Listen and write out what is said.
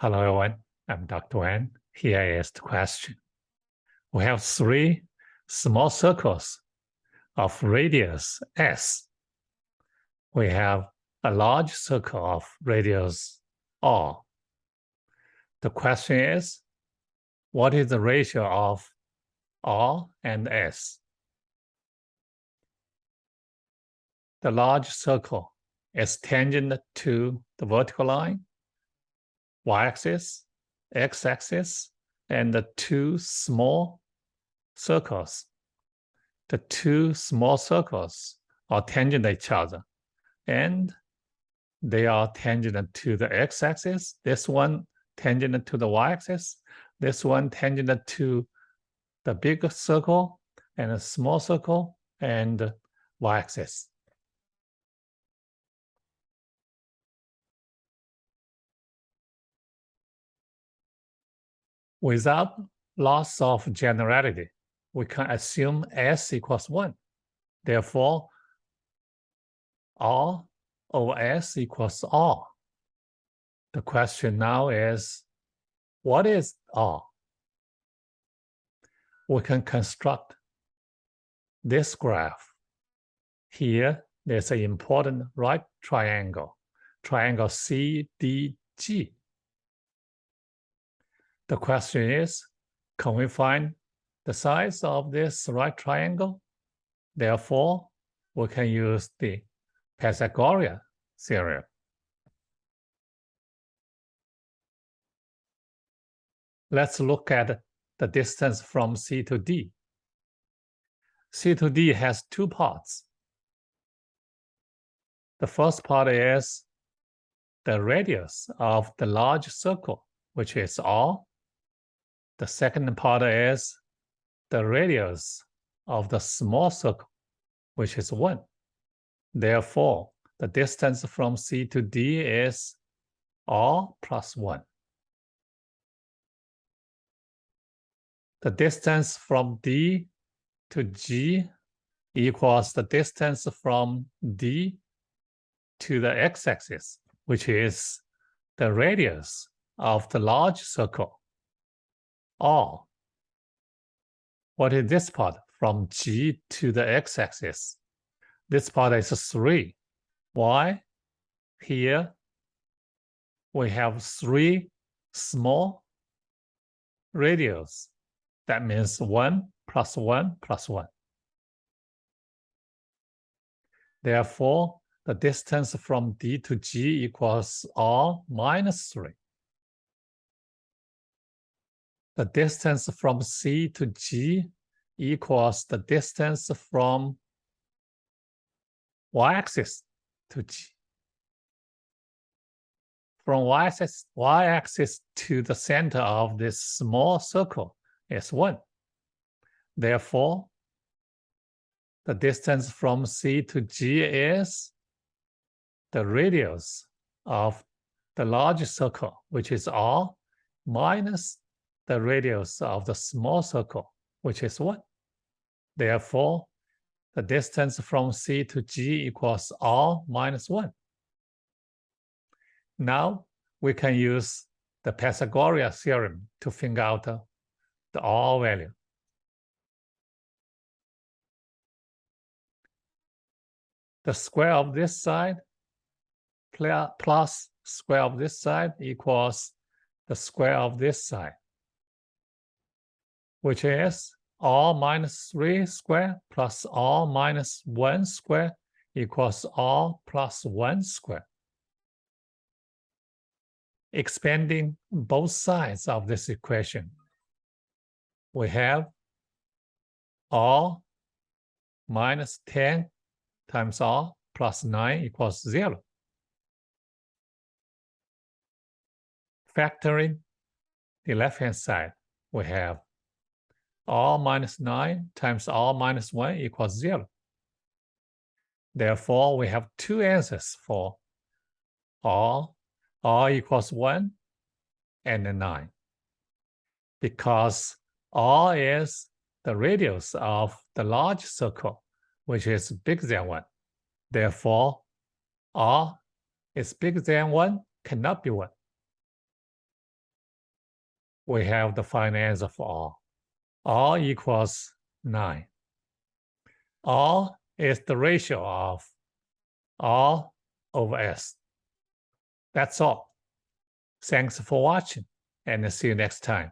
Hello everyone, I'm Dr. Wang. Here is the question. We have three small circles of radius s. We have a large circle of radius r. The question is, what is the ratio of r and s? The large circle is tangent to the vertical line, y-axis, x-axis, and the two small circles. The two small circles are tangent to each other, and they are tangent to the x-axis. This one tangent to the y-axis. This one tangent to the big circle and a small circle and y-axis. Without loss of generality, we can assume s equals 1. Therefore, r over s equals r. The question now is, what is r? We can construct this graph. Here, there's an important right triangle, triangle CDG. The question is, can we find the size of this right triangle? Therefore, we can use the Pythagorean theorem. Let's look at the distance from C to D. C to D has two parts. The first part is the radius of the large circle, which is r. The second part is the radius of the small circle, which is 1. Therefore, the distance from C to D is r plus 1. The distance from D to G equals the distance from D to the x-axis, which is the radius of the large circle, r. What is this part from G to the x-axis? This part is 3. Why? Here we have 3 small radius. That means 1 plus 1 plus 1. Therefore, the distance from D to G equals r minus 3. The distance from C to G equals the distance from y-axis to G. From y-axis to the center of this small circle is 1. Therefore, the distance from C to G is the radius of the large circle, which is r, minus the radius of the small circle, which is 1. Therefore, the distance from C to G equals r minus 1. Now, we can use the Pythagorean theorem to figure out the r value. The square of this side plus square of this side equals the square of this side, which is r minus 3 square plus r minus 1 square equals r plus 1 square. Expanding both sides of this equation, we have r minus 10 times r plus 9 equals 0. Factoring the left-hand side, we have r minus 9 times r minus 1 equals 0. Therefore, we have two answers for r equals 1 and 9. Because r is the radius of the large circle, which is bigger than 1. Therefore, r is bigger than 1 cannot be 1. we have the final answer for R. R equals 9. R is the ratio of R over S. That's all. Thanks for watching, and see you next time.